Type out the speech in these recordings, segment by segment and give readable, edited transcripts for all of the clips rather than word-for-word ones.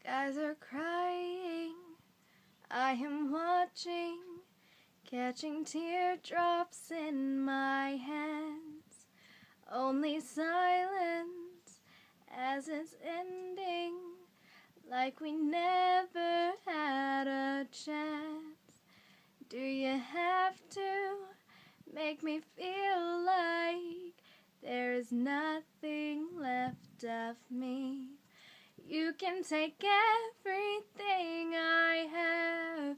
Skies are crying, I am watching, catching teardrops in my hands. Only silence as it's ending, like we never had a chance. Do you have to make me feel like there is nothing left of me? You can take everything I have.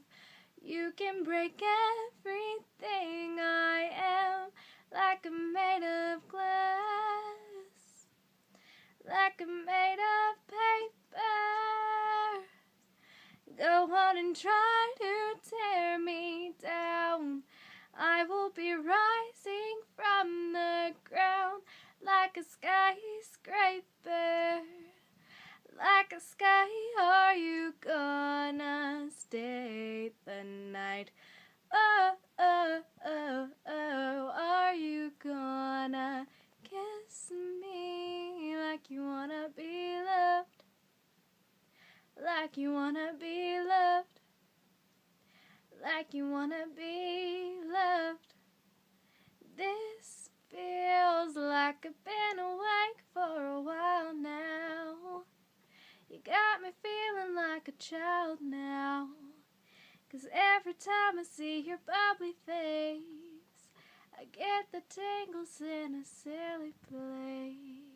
You can break everything I am, like I'm made of glass, like I'm made of paper. Go on and try to tear me down. I will be rising from the ground like a skyscraper. Like a sky, are you gonna stay the night? Oh, oh, oh, oh, are you gonna kiss me like you wanna be loved? Like you wanna be loved? Like you wanna be loved? This feels like I've been awake for a while now. You got me feeling like a child now, 'cause every time I see your bubbly face, I get the tingles in a silly place.